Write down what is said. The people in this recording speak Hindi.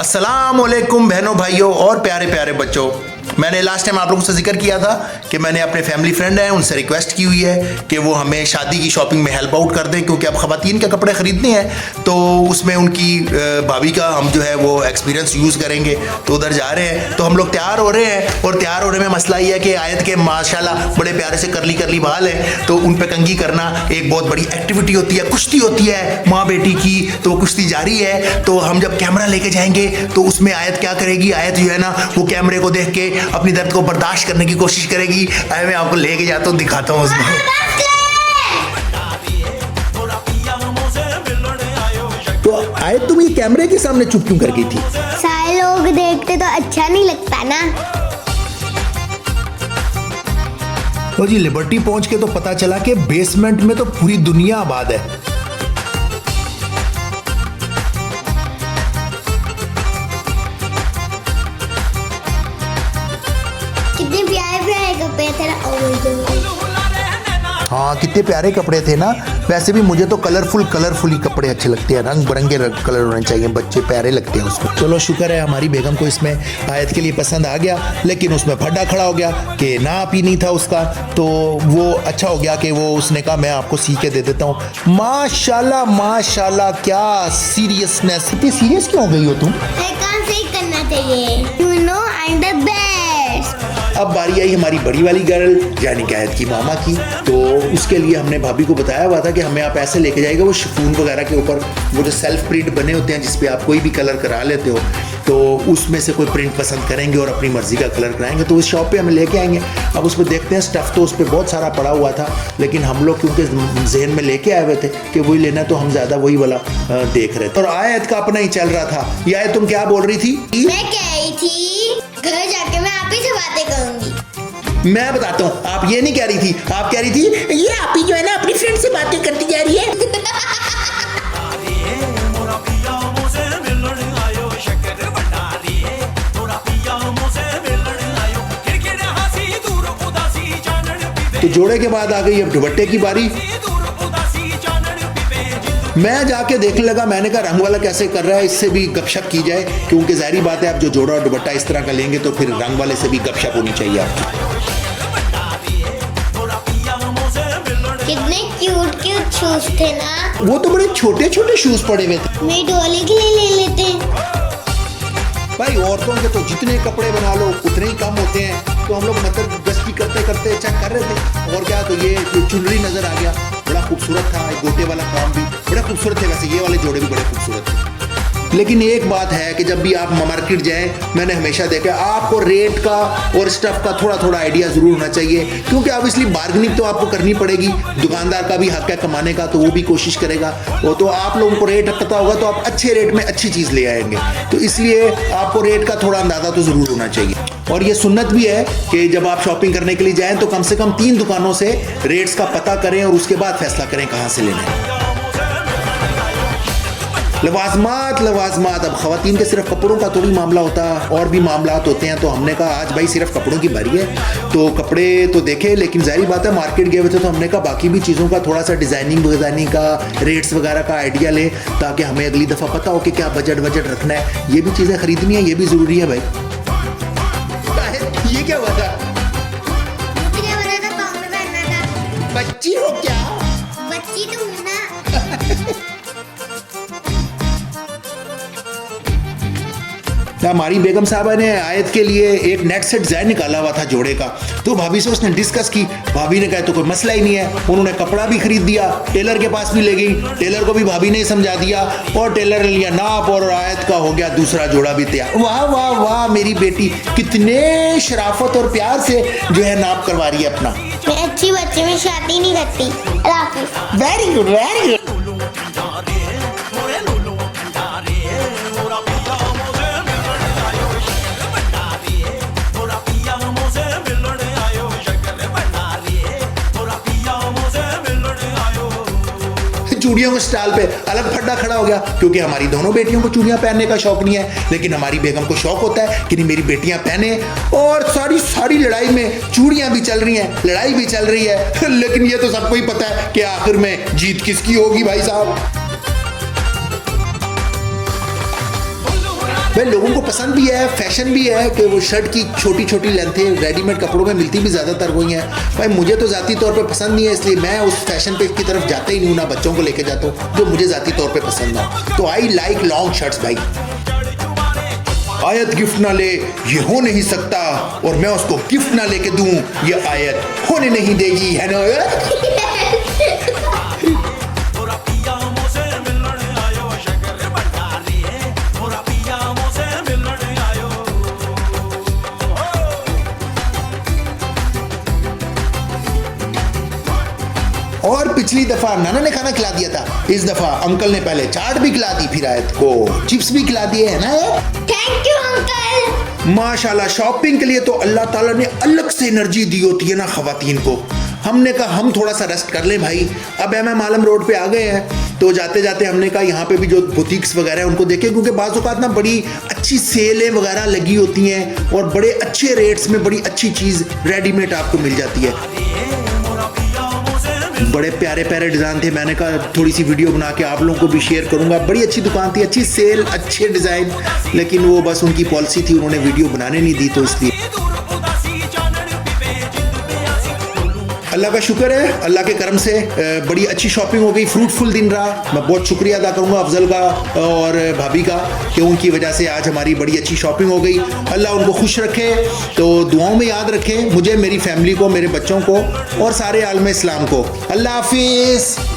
अस्सलाम वालेकुम बहनों भाइयों और प्यारे प्यारे बच्चों। मैंने लास्ट टाइम आप लोगों से जिक्र किया था कि मैंने अपने फैमिली फ्रेंड हैं उनसे रिक्वेस्ट की हुई है कि वो हमें शादी की शॉपिंग में हेल्प आउट कर दें, क्योंकि अब ख़वातीन के कपड़े ख़रीदने हैं तो उसमें उनकी भाभी का हम जो है वो एक्सपीरियंस यूज़ करेंगे। तो उधर जा रहे हैं तो हम लोग तैयार हो रहे हैं, और तैयार होने में मसला ये है कि आयत के माशाल्लाह बड़े प्यारे से करली करली बाल हैं, तो उन पर कंघी करना एक बहुत बड़ी एक्टिविटी होती है, कुश्ती होती है माँ बेटी की, तो कुश्ती जारी है। तो हम जब कैमरा लेके जाएंगे तो उसमें आयत क्या करेगी, आयत जो है ना वो कैमरे को देख के अपनी दर्द को बर्दाश्त करने की कोशिश करेगी। मैं आपको लेके जाता हूँ, दिखाता हूँ उसको। तो आयत तुम ये कैमरे के सामने चुप क्यों कर गई थी? सारे लोग देखते तो अच्छा नहीं लगता ना। तो जी लिबर्टी पहुंच के तो पता चला कि बेसमेंट में तो पूरी दुनिया आबाद है। कितने प्यारे प्यारे कपड़े थे ना। हाँ कितने प्यारे कपड़े थे ना। वैसे भी मुझे तो कलरफुल ही कपड़े अच्छे लगते हैं, रंग बिरंगे कलर होने चाहिए, बच्चे प्यारे लगते हैं उसको। चलो शुक्र है हमारी बेगम को इसमें आयत के लिए पसंद आ गया, लेकिन उसमें फड्डा खड़ा हो गया कि नाप ही नहीं था उसका। तो वो अच्छा हो गया कि वो उसने कहा मैं आपको सी के दे देता हूँ। माशाल्लाह माशाल्लाह क्या सीरियसनेस। इतनी सीरियस क्यों हो गई हो तुम? काम सही करना चाहिए। You know I'm the best। अब बारी आई हमारी बड़ी वाली गर्ल यानी कि आयत की मामा की। तो उसके लिए हमने भाभी को बताया हुआ था कि हमें आप ऐसे लेके जाएगा, वो शिफॉन वगैरह के ऊपर वो जो सेल्फ प्रिंट बने होते हैं जिसपे आप कोई भी कलर करा लेते हो, तो उसमें से कोई प्रिंट पसंद करेंगे और अपनी मर्जी का कलर कराएंगे। तो उस शॉप पे हमें लेके आएंगे। अब उसमें देखते हैं स्टफ़ तो उस पर बहुत सारा पड़ा हुआ था, लेकिन हम लोग क्योंकि जहन में लेके आए हुए थे कि वही लेना, तो हम ज़्यादा वही वाला देख रहे थे। और आयत का अपना ही चल रहा था। ये आयत तुम क्या बोल रही थी? मैं कह रही थी घर जाके मैं आप ही से बातें करूंगी। मैं बताता हूँ, आप ये नहीं कह रही थी, आप कह रही थी ये आप ही जो है ना अपनी फ्रेंड से बातें करती जा रही है। तो जोड़े के बाद आ गई अब दुपट्टे की बारी। मैं जाके देखने लगा, मैंने कहा रंग वाला कैसे कर रहा है, इससे भी गपशप की जाए, क्योंकि जाहिर बात है आप जो जोड़ा और दुपट्टा इस तरह का लेंगे तो फिर रंग वाले से भी गपशप होनी चाहिए आपकी। कितने क्यूट शूज थे ना। वो तो बड़े छोटे छोटे शूज पड़े हुए थे। मेरी डोली के लिए ले लेते। भाई औरतों के तो जितने कपड़े बना लो उतने ही कम होते हैं। तो हम लोग मतलब गश्ती करते करते चेक कर रहे थे, और क्या तो ये चुनरी नजर आ गया, बड़ा खूबसूरत था। गोटे वाला काम भी बड़ा खूबसूरत थे, वैसे ये वाले जोड़े भी बड़े खूबसूरत थे। लेकिन एक बात है कि जब भी आप मार्केट जाएं, मैंने हमेशा देखा आपको रेट का और स्टफ का थोड़ा थोड़ा आइडिया जरूर होना चाहिए, क्योंकि ऑब्वियसली बार्गेनिंग तो आपको करनी पड़ेगी। दुकानदार का भी हक है कमाने का, तो वो भी कोशिश करेगा। वो तो आप लोगों को रेट पता होगा तो आप अच्छे रेट में अच्छी चीज़ ले आएंगे, तो इसलिए आपको रेट का थोड़ा अंदाज़ा तो ज़रूर होना चाहिए। और ये सुन्नत भी है कि जब आप शॉपिंग करने के लिए जाएं तो कम से कम 3 दुकानों से रेट्स का पता करें और उसके बाद फैसला करें कहाँ से लेना है। लवाजमात। अब ख़वातीन के सिर्फ कपड़ों का थोड़ी मामला होता, और भी मामलात होते हैं। तो हमने कहा आज भाई सिर्फ कपड़ों की बारी है, तो कपड़े तो देखे, लेकिन जाहिर बात है मार्केट गए हुए थे तो हमने कहा बाकी भी चीज़ों का थोड़ा सा डिज़ाइनिंग का, रेट्स वगैरह का आइडिया ले, ताकि हमें अगली दफ़ा पता हो कि क्या बजट रखना है। ये भी चीज़ें खरीदनी है, ये भी ज़रूरी है भाई। ये क्या हुआ था? बच्ची हो क्या? बच्ची तो हूँ ना। हमारी बेगम साहबा ने आयत के लिए एक नेट से डिज़ाइन निकाला हुआ था जोड़े का, तो भाभी से उसने डिस्कस की। भाभी ने कहा तो कोई मसला ही नहीं है। उन्होंने कपड़ा भी खरीद दिया, टेलर के पास भी ले गई, टेलर को भी भाभी ने समझा दिया, और टेलर ने लिया नाप, और आयत का हो गया दूसरा जोड़ा भी तैयार। वाह वाह वाह, मेरी बेटी कितने शराफत और प्यार से जो है नाप करवा रही है अपना। मैं अच्छी बच्चे में शादी नहीं करती। Very good very good. चूड़ियों के स्टाइल पे अलग फड्डा खड़ा हो गया, क्योंकि हमारी दोनों बेटियों को चूड़ियां पहनने का शौक नहीं है, लेकिन हमारी बेगम को शौक होता है कि नहीं मेरी बेटियां पहने। और सारी लड़ाई में चूड़ियां भी चल रही हैं, लड़ाई भी चल रही है, लेकिन ये तो सबको ही पता है कि आखिर में जीत किसकी होगी भाई साहब। भाई लोगों को पसंद भी है, फैशन भी है कि वो शर्ट की छोटी छोटी लेंथें रेडीमेड कपड़ों में मिलती भी ज़्यादातर वही हैं। भाई मुझे तो ज़ाती तौर पे पसंद नहीं है, इसलिए मैं उस फैशन पे की तरफ जाता ही नहीं हूँ, ना बच्चों को लेके जाता हूँ जो मुझे ज़ाती तौर पे पसंद ना। तो आई लाइक लॉन्ग शर्ट्स भाई। आयत गिफ्ट ना ले, ये हो नहीं सकता, और मैं उसको गिफ्ट ना लेके दूं, ये आयत होने नहीं देगी, है ना। और पिछली दफा नाना ने खाना खिला दिया था, इस दफा अंकल ने पहले चाट भी खिला दी, फिर आयत को चिप्स भी खिला दिए, है ना। Thank you uncle. माशाल्लाह, शॉपिंग के लिए तो अल्लाह ताला ने अलग से एनर्जी दी होती है ना खवातीन को। हमने कहा हम थोड़ा सा रेस्ट कर लें भाई। अब MM आलम रोड पे आ गए हैं, तो जाते जाते हमने कहा यहाँ पे भी जो बुटीक्स वगैरह हैं उनको देखें, क्योंकि बाज़ औक़ात ना बड़ी अच्छी सेलें वगैरह लगी होती हैं और बड़े अच्छे रेट्स में बड़ी अच्छी चीज़ रेडीमेड आपको मिल जाती है। बड़े प्यारे प्यारे डिज़ाइन थे, मैंने कहा थोड़ी सी वीडियो बना के आप लोगों को भी शेयर करूंगा। बड़ी अच्छी दुकान थी, अच्छी सेल, अच्छे डिज़ाइन, लेकिन वो बस उनकी पॉलिसी थी, उन्होंने वीडियो बनाने नहीं दी, तो इसलिए अल्लाह का शुक्र है, अल्लाह के करम से बड़ी अच्छी शॉपिंग हो गई, फ्रूटफुल दिन रहा। मैं बहुत शुक्रिया अदा करूंगा अफजल का और भाभी का कि उनकी वजह से आज हमारी बड़ी अच्छी शॉपिंग हो गई। अल्लाह उनको खुश रखे, तो दुआओं में याद रखें मुझे, मेरी फैमिली को, मेरे बच्चों को और सारे आलम इस्लाम को। अल्लाह हाफिज़।